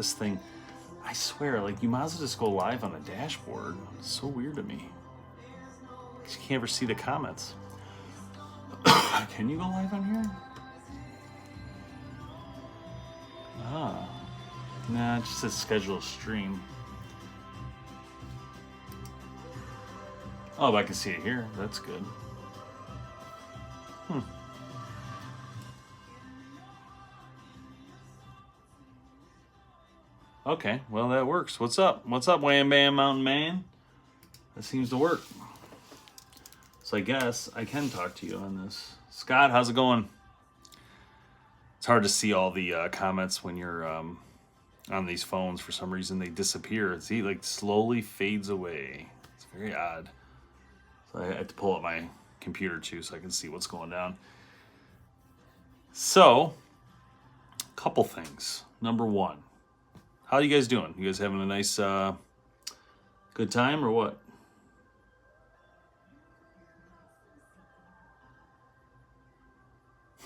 This thing, I swear, like, you might as well just go live on the dashboard. It's so weird to me. You can't ever see the comments. Can you go live on here? Ah. Nah, it just says schedule a stream. Oh, but I can see it here. That's good. Okay, well, that works. What's up? What's up, Wham Bam Mountain Man? That seems to work. So I guess I can talk to you on this. Scott, how's it going? It's hard to see all the comments when you're on these phones. For some reason, they disappear. See, like, slowly fades away. It's very odd. So I had to pull up my computer, too, so I can see what's going down. So, a couple things. Number one, how are you guys doing? You guys having a nice, good time or what?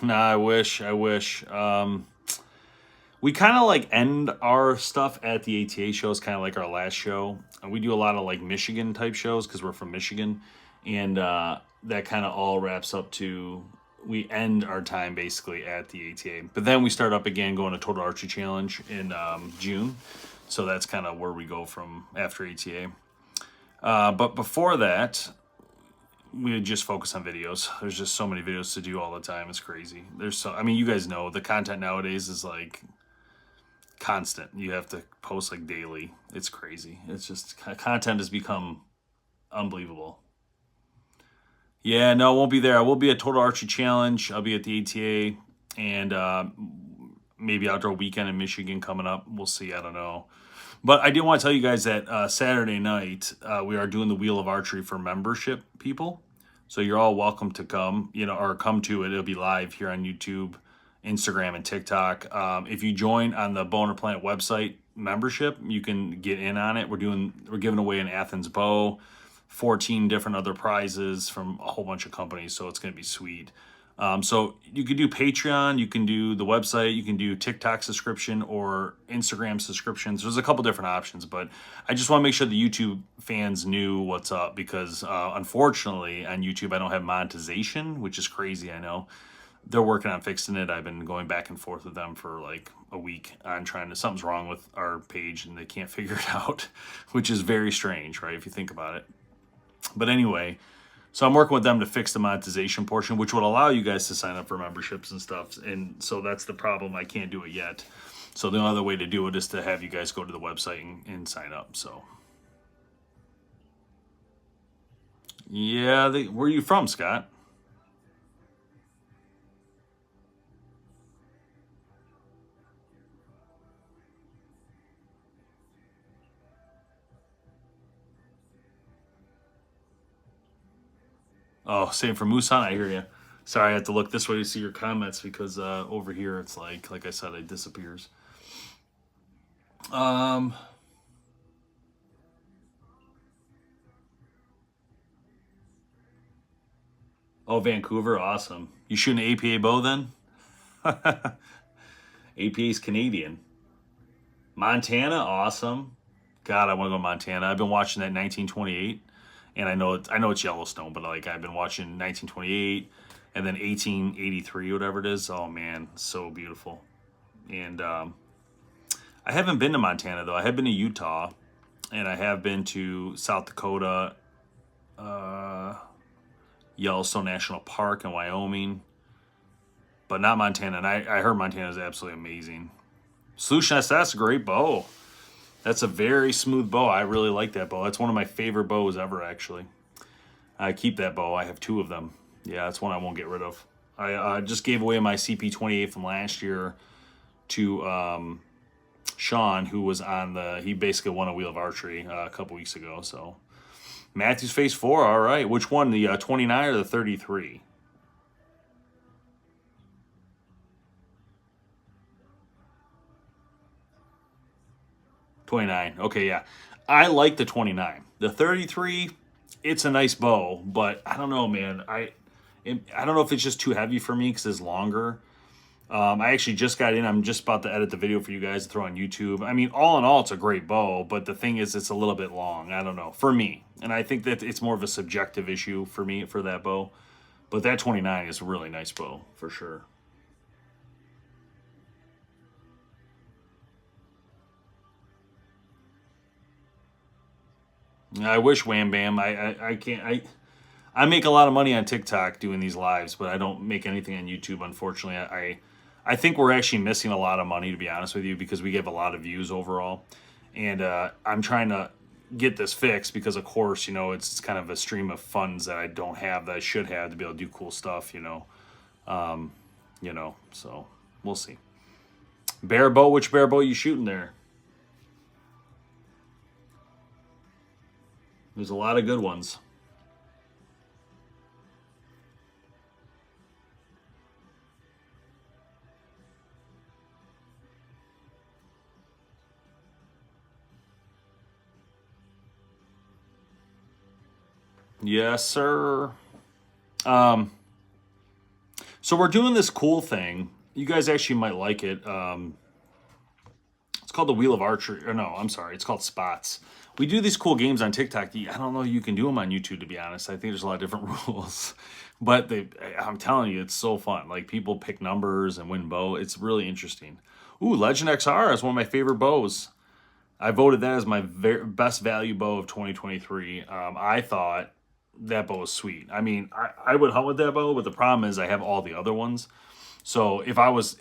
Nah, I wish. We kind of like end our stuff at the ATA shows, kind of like our last show. And we do a lot of like Michigan type shows because we're from Michigan. And that kind of all wraps up to, we end our time basically at the ATA. But then we start up again going to Total Archery Challenge in June. So that's kind of where we go from after ATA. But before that, we would just focus on videos. There's just so many videos to do all the time. It's crazy. I mean, you guys know the content nowadays is like constant. You have to post like daily. It's crazy. It's just, content has become unbelievable. Yeah, no, I won't be there. I will be at Total Archery Challenge. I'll be at the ATA and maybe Outdoor Weekend in Michigan coming up. We'll see. I don't know. But I did want to tell you guys that Saturday night, we are doing the Wheel of Archery for membership people. So you're all welcome to come, or come to it. It'll be live here on YouTube, Instagram, and TikTok. If you join on the BowHunterPlanet website membership, you can get in on it. We're giving away an Athens bow, 14 different other prizes from a whole bunch of companies. So it's going to be sweet. So you can do Patreon, you can do the website, you can do TikTok subscription or Instagram subscriptions. There's a couple different options, but I just want to make sure the YouTube fans knew what's up because unfortunately on YouTube I don't have monetization, which is crazy, I know. They're working on fixing it. I've been going back and forth with them for like a week on something's wrong with our page and they can't figure it out, which is very strange, right, if you think about it. But anyway, so I'm working with them to fix the monetization portion, which would allow you guys to sign up for memberships and stuff. And so that's the problem. I can't do it yet. So the only other way to do it is to have you guys go to the website and sign up. So, yeah, where are you from, Scott? Oh, same for Moose Hunt. I hear you. Sorry, I have to look this way to see your comments because over here it's like I said, it disappears. Oh, Vancouver, awesome. You shooting an APA bow then? APA is Canadian. Montana, awesome. God, I want to go to Montana. I've been watching that 1928. And I know it's Yellowstone, but like I've been watching 1928 and then 1883, whatever it is. Oh man, so beautiful. And I haven't been to Montana though. I have been to Utah, and I have been to South Dakota, Yellowstone National Park, and Wyoming, but not Montana. And I heard Montana is absolutely amazing. Solution S, that's a great bow. That's a very smooth bow. I really like that bow. That's one of my favorite bows ever, actually. I keep that bow. I have two of them. Yeah, that's one I won't get rid of. I just gave away my CP28 from last year to Sean, who was he basically won a Wheel of Archery a couple weeks ago. So Matthews Phase 4, all right. Which one, the 29 or the 33? 29. Okay, yeah. I like the 29. The 33, it's a nice bow, but I don't know, man. I don't know if it's just too heavy for me because it's longer. I actually just got in. I'm just about to edit the video for you guys to throw on YouTube. I mean, all in all, it's a great bow, but the thing is, it's a little bit long. I don't know, for me. And I think that it's more of a subjective issue for me for that bow. But that 29 is a really nice bow, for sure. I wish Wham Bam. I can't. I make a lot of money on TikTok doing these lives, but I don't make anything on YouTube, unfortunately. I think we're actually missing a lot of money, to be honest with you, because we get a lot of views overall. And I'm trying to get this fixed because, of course, you know, it's kind of a stream of funds that I don't have that I should have to be able to do cool stuff, you know. So we'll see. Bear bow, which bear bow you shooting there? There's a lot of good ones. Yes, sir. So we're doing this cool thing. You guys actually might like it. It's called the Wheel of Archery. Or no, I'm sorry. It's called Spots. We do these cool games on TikTok. I don't know if you can do them on YouTube, to be honest. I think there's a lot of different rules. But I'm telling you, it's so fun. Like, people pick numbers and win bow. It's really interesting. Ooh, Legend XR is one of my favorite bows. I voted that as my best value bow of 2023. I thought that bow was sweet. I mean, I would hunt with that bow, but the problem is I have all the other ones. So if I was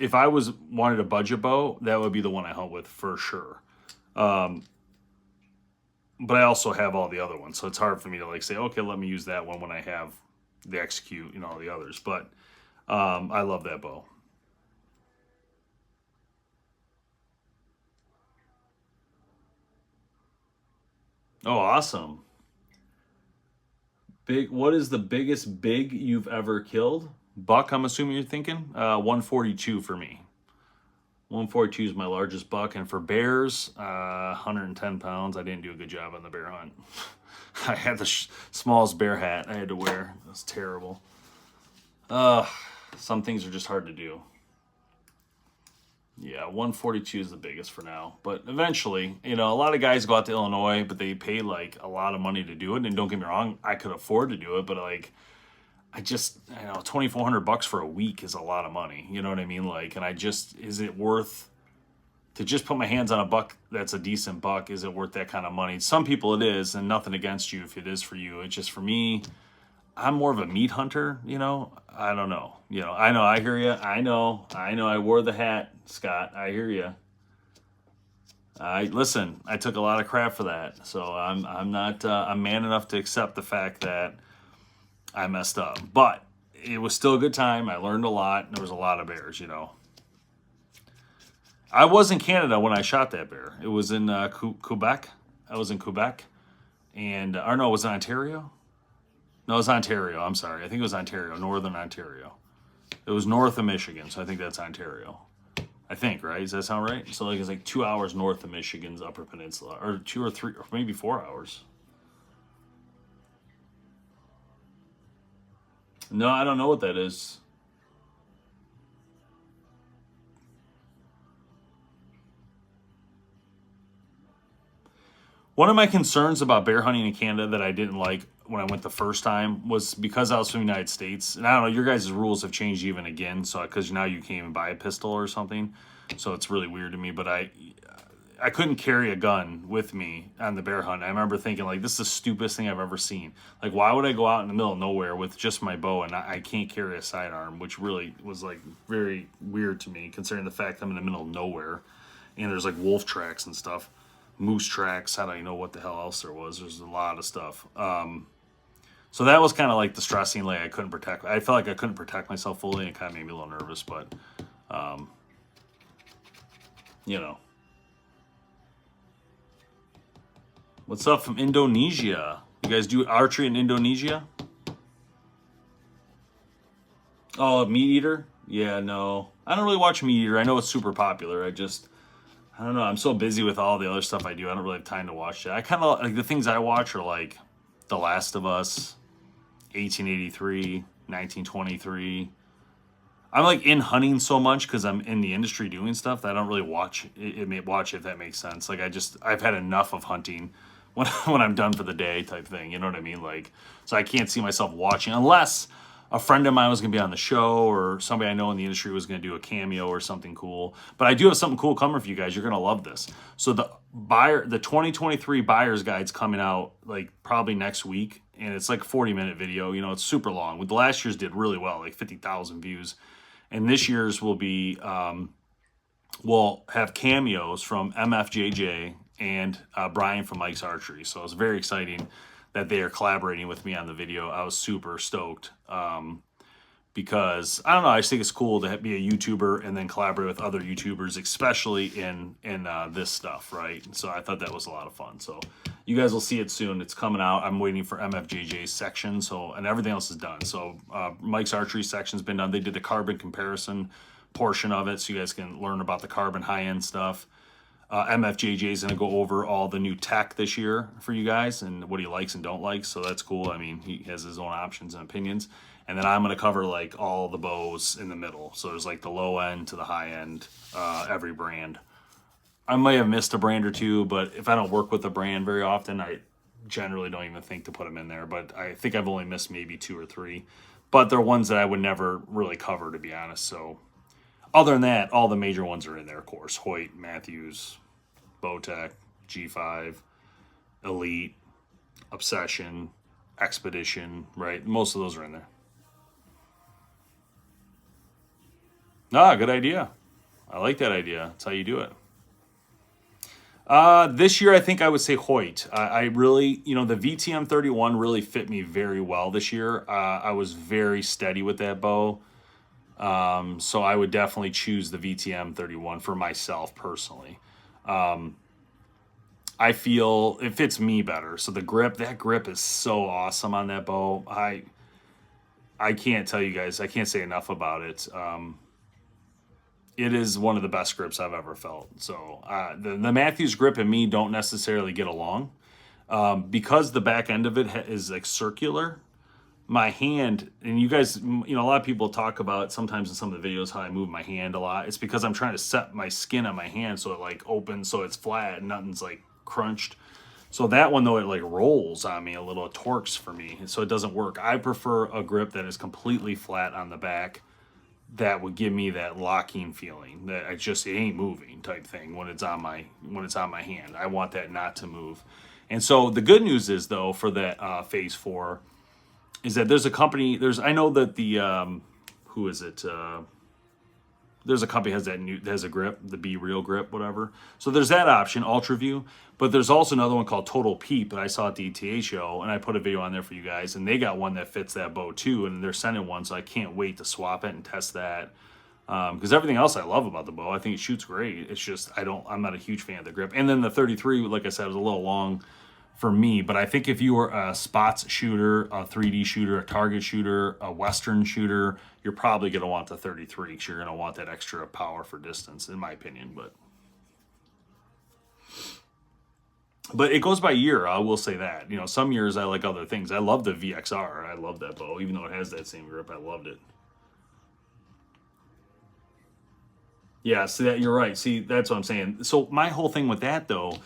wanted a budget bow, that would be the one I hunt with for sure. But I also have all the other ones, so it's hard for me to like say, okay, let me use that one when I have the Execute and all the others. But I love that bow. Oh, awesome. Big. What is the biggest big you've ever killed? Buck, I'm assuming you're thinking. 142 for me. 142 is my largest buck, and for bears, 110 pounds. I didn't do a good job on the bear hunt. I had the smallest bear hat I had to wear. It was terrible. Some things are just hard to do. Yeah, 142 is the biggest for now. But eventually, you know, a lot of guys go out to Illinois, but they pay like a lot of money to do it. And don't get me wrong, I could afford to do it, but like, you know, 2,400 bucks for a week is a lot of money. You know what I mean? Like, and is it worth to just put my hands on a buck that's a decent buck? Is it worth that kind of money? Some people it is, and nothing against you if it is for you. It's just for me, I'm more of a meat hunter, you know? I don't know. You know, I hear you. I know, I wore the hat, Scott. I hear you. Listen, I took a lot of crap for that. So I'm not, I'm man enough to accept the fact that I messed up. But it was still a good time. I learned a lot. There was a lot of bears, you know. I was in Canada when I shot that bear. It was in Quebec. I was in Quebec. And, or no, it was in Ontario? No, it was Ontario. I'm sorry. I think it was Ontario, Northern Ontario. It was north of Michigan, so I think that's Ontario. I think, right? Does that sound right? So like it's like 2 hours north of Michigan's Upper Peninsula, or 2 or 3, or maybe 4 hours. No, I don't know what that is. One of my concerns about bear hunting in Canada that I didn't like when I went the first time was because I was from the United States. And I don't know, your guys' rules have changed even again. So, because now you can't even buy a pistol or something. So it's really weird to me. But I couldn't carry a gun with me on the bear hunt. I remember thinking, like, this is the stupidest thing I've ever seen. Like, why would I go out in the middle of nowhere with just my bow and I can't carry a sidearm, which really was, like, very weird to me, considering the fact I'm in the middle of nowhere and there's, like, wolf tracks and stuff, moose tracks. I don't even know what the hell else there was. There's a lot of stuff. So that was kind of like the stressing, like I felt like I couldn't protect myself fully, and it kind of made me a little nervous, but, you know. What's up from Indonesia? You guys do archery in Indonesia? Oh, Meat Eater? Yeah, no. I don't really watch Meat Eater. I know it's super popular. I don't know. I'm so busy with all the other stuff I do. I don't really have time to watch it. I kind of, like, the things I watch are like The Last of Us, 1883, 1923. I'm like in hunting so much because I'm in the industry doing stuff that I don't really watch watch, if that makes sense. Like I've had enough of hunting when when I'm done for the day type thing. You know what I mean? Like, so I can't see myself watching unless a friend of mine was gonna be on the show or somebody I know in the industry was gonna do a cameo or something cool. But I do have something cool coming for you guys. You're gonna love this. So the 2023 buyer's guide's coming out like probably next week, and it's like a 40-minute video. You know, it's super long. With the last year's did really well, like 50,000 views. And this year's will be, we'll have cameos from MFJJ and Brian from Mike's Archery. So it's very exciting that they are collaborating with me on the video. I was super stoked because, I don't know, I just think it's cool to be a YouTuber and then collaborate with other YouTubers, especially in this stuff, right? So I thought that was a lot of fun. So you guys will see it soon. It's coming out. I'm waiting for MFJJ's section, and everything else is done. So Mike's Archery section's been done. They did the carbon comparison portion of it, so you guys can learn about the carbon high-end stuff. MFJJ is going to go over all the new tech this year for you guys and what he likes and don't like, so that's cool. I mean, he has his own options and opinions. And then I'm going to cover like all the bows in the middle. So there's like the low end to the high end, every brand. I may have missed a brand or two, but if I don't work with a brand very often, I generally don't even think to put them in there. But I think I've only missed maybe 2 or 3. But they're ones that I would never really cover, to be honest. So other than that, all the major ones are in there, of course. Hoyt, Matthews, Bowtech, G5, Elite, Obsession, Expedition, right? Most of those are in there. Ah, good idea. I like that idea. That's how you do it. This year, I think I would say Hoyt. I really, the VTM 31 really fit me very well this year. I was very steady with that bow. So I would definitely choose the VTM 31 for myself personally. I feel it fits me better. So that grip is so awesome on that bow. I can't tell you guys, I can't say enough about it. It is one of the best grips I've ever felt. So the Matthews grip and me don't necessarily get along because the back end of it is like circular. My hand, and you guys, a lot of people talk about sometimes in some of the videos how I move my hand a lot. It's because I'm trying to set my skin on my hand so it like opens, so it's flat and nothing's like crunched. So that one though, it like rolls on me a little, it torques for me, and so it doesn't work. I prefer a grip that is completely flat on the back. That would give me that locking feeling that it ain't moving type thing when it's on my hand. I want that not to move. And so the good news is though for that phase 4 is that there's a company. I know that the who is it? There's a company has a grip, the Be Real grip, whatever. So there's that option, UltraView. But there's also another one called Total Peep that I saw at the ETA show, and I put a video on there for you guys. And they got one that fits that bow too, and they're sending one, so I can't wait to swap it and test that. Because everything else I love about the bow, I think it shoots great. It's just I'm not a huge fan of the grip. And then the 33, like I said, was a little long for me. But I think if you were a spots shooter, a 3D shooter, a target shooter, a Western shooter, you're probably going to want the 33 because you're going to want that extra power for distance, in my opinion. But it goes by year, I will say that. Some years I like other things. I love the VXR. I love that bow. Even though it has that same grip, I loved it. Yeah, see that, you're right. See, that's what I'm saying. So my whole thing with that, though,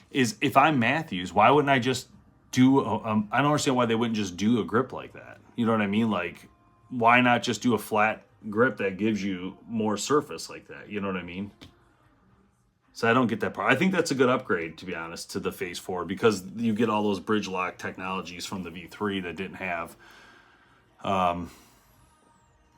is if I'm Matthews, why wouldn't I just do I don't understand why they wouldn't just do a grip like that. You know what I mean? Like, why not just do a flat grip that gives you more surface like that? You know what I mean? So I don't get that part. I think that's a good upgrade, to be honest, to the Phase 4 because you get all those bridge lock technologies from the V3 that didn't have. But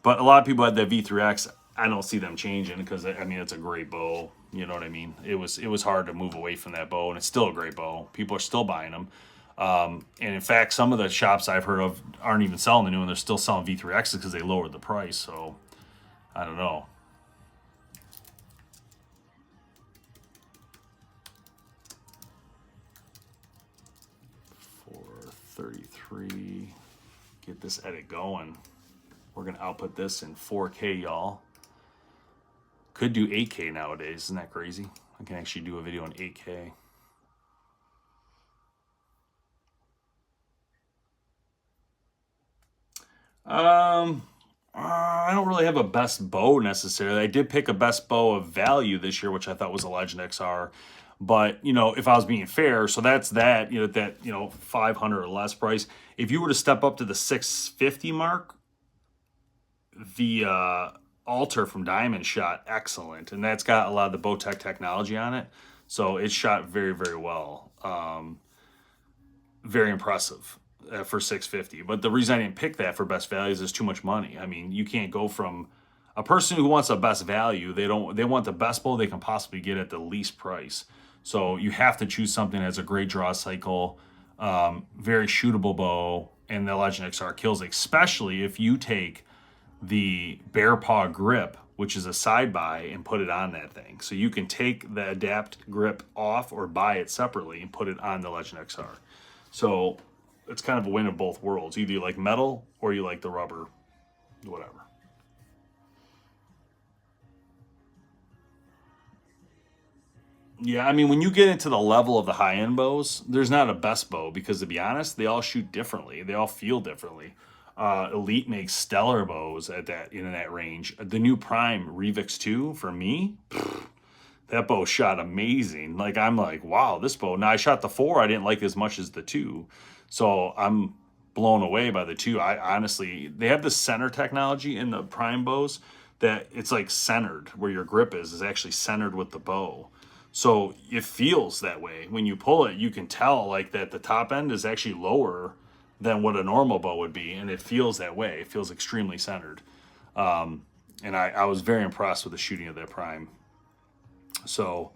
a lot of people had that V3X. I don't see them changing because, I mean, it's a great bow. You know what I mean? It was hard to move away from that bow, and it's still a great bow. People are still buying them. And in fact, some of the shops I've heard of aren't even selling the new one. They're still selling V3Xs because they lowered the price. So I don't know. $433. Get this edit going. We're going to output this in 4K, y'all. Could do 8K nowadays. Isn't that crazy? I can actually do a video in 8K. I don't really have a best bow necessarily. I did pick a best bow of value this year, which I thought was a Legend XR. But if I was being fair, so that's that. 500 or less price. If you were to step up to the 650 mark, the Alter from Diamond shot excellent, and that's got a lot of the Bowtech technology on it. So it shot very, very well. Very impressive for 650. But the reason I didn't pick that for best value is it's too much money. I mean, you can't go from a person who wants a best value. They want the best bow they can possibly get at the least price. So you have to choose something that's a great draw cycle, very shootable bow, and the Legend XR kills, especially if you take the bear paw grip, which is a side buy, and put it on that thing. So you can take the adapt grip off or buy it separately and put it on the Legend XR. So it's kind of a win of both worlds. Either you like metal or you like the rubber, whatever. Yeah, I mean, when you get into the level of the high-end bows, there's not a best bow because, to be honest, they all shoot differently. They all feel differently. Elite makes stellar bows at that range. The new Prime Revix 2 for me, that bow shot amazing. Like, I'm like, wow, this bow. Now I shot the 4, I didn't like as much as the 2, so I'm blown away by the 2. I honestly, they have the center technology in the Prime bows that it's like centered where your grip is actually centered with the bow. So it feels that way. When you pull it, you can tell like that the top end is actually lower than what a normal bow would be, and it feels that way. It feels extremely centered. And I was very impressed with the shooting of that Prime. So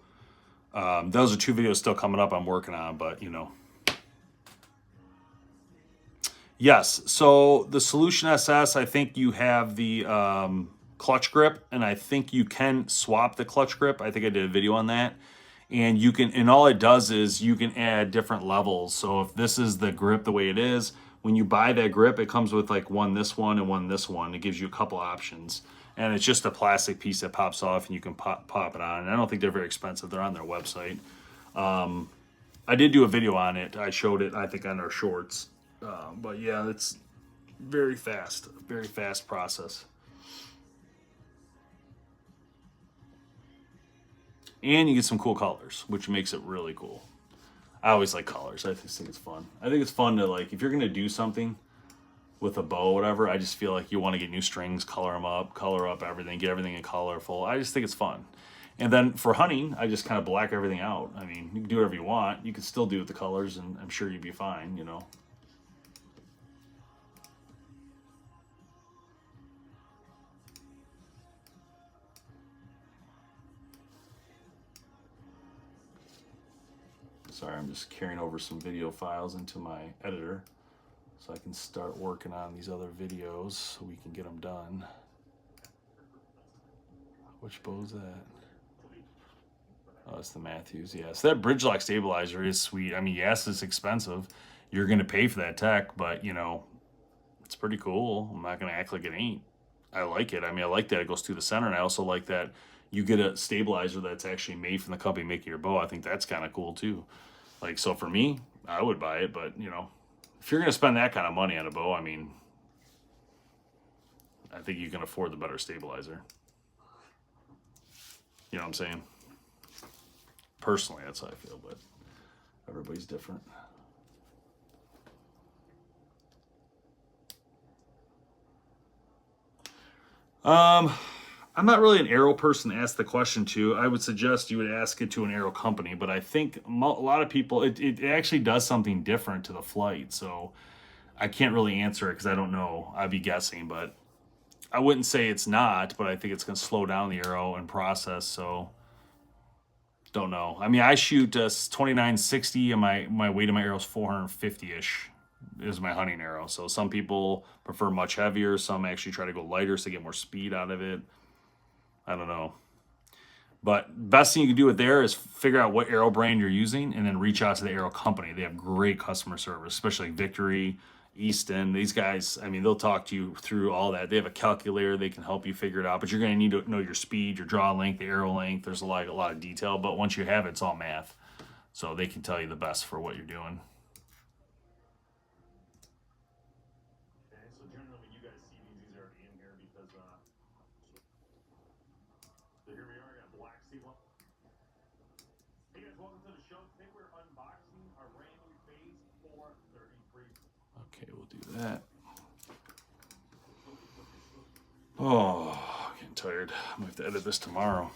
those are 2 videos still coming up I'm working on, but Yes, so the Solution SS, I think you have the clutch grip, and I think you can swap the clutch grip. I think I did a video on that. And you can, and all it does is you can add different levels. So if this is the grip the way it is, when you buy that grip, it comes with like one this one and one this one. It gives you a couple options. And it's just a plastic piece that pops off and you can pop it on. And I don't think they're very expensive. They're on their website. I did do a video on it. I showed it, I think, on our shorts. But yeah, it's very fast process. And you get some cool colors, which makes it really cool. I always like colors. I just think it's fun. I think it's fun to, like, if you're going to do something with a bow or whatever, I just feel like you want to get new strings, color up everything, get everything in colorful. I just think it's fun. And then for hunting, I just kind of black everything out. I mean, you can do whatever you want. You can still do it with the colors, and I'm sure you'd be fine, Sorry, I'm just carrying over some video files into my editor so I can start working on these other videos so we can get them done. Which bow is that? Oh, it's the Matthews. Yeah, so that bridge lock stabilizer is sweet. I mean, yes, it's expensive. You're going to pay for that tech, but, it's pretty cool. I'm not going to act like it ain't. I like it. I mean, I like that it goes through the center, and I also like that you get a stabilizer that's actually made from the company making your bow. I think that's kind of cool, too. Like, so for me, I would buy it, but, if you're going to spend that kind of money on a bow, I mean, I think you can afford the better stabilizer. You know what I'm saying? Personally, that's how I feel, but everybody's different. I'm not really an arrow person to ask the question to. I would suggest you would ask it to an arrow company, but I think a lot of people, it actually does something different to the flight, so I can't really answer it because I don't know. I'd be guessing, but I wouldn't say it's not, but I think it's going to slow down the arrow and process, so don't know. I mean, I shoot 2960 and my weight of my arrow is 450-ish is my hunting arrow. So some people prefer much heavier. Some actually try to go lighter so they get more speed out of it. I don't know. But best thing you can do with there is figure out what arrow brand you're using and then reach out to the arrow company. They have great customer service, especially like Victory, Easton. These guys, I mean, they'll talk to you through all that. They have a calculator. They can help you figure it out. But you're going to need to know your speed, your draw length, the arrow length. There's a lot of detail. But once you have it, it's all math. So they can tell you the best for what you're doing. Okay, we'll do that. Oh, I'm getting tired. I'm going to have to edit this tomorrow.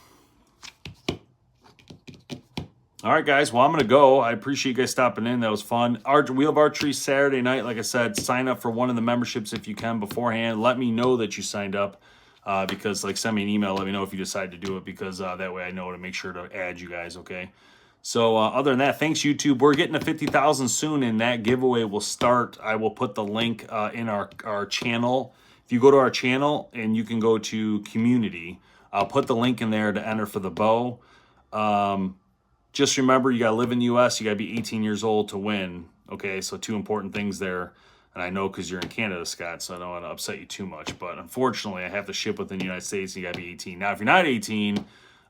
All right, guys. Well, I'm going to go. I appreciate you guys stopping in. That was fun. We have Archery Saturday night. Like I said, sign up for one of the memberships if you can beforehand. Let me know that you signed up because, like, send me an email. Let me know if you decide to do it because that way I know to make sure to add you guys, okay? So other than that, thanks, YouTube. We're getting to 50,000 soon, and that giveaway will start. I will put the link in our channel. If you go to our channel and you can go to community, I'll put the link in there to enter for the bow. Just remember, you got to live in the U.S. You got to be 18 years old to win. Okay, so 2 important things there. And I know because you're in Canada, Scott, so I don't want to upset you too much. But unfortunately, I have to ship within the United States. And you got to be 18. Now, if you're not 18,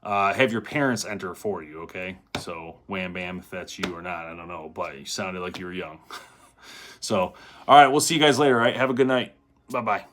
have your parents enter for you, okay? So wham bam if that's you or not. I don't know, but you sounded like you were young. So, all right, we'll see you guys later, all right? Have a good night. Bye-bye.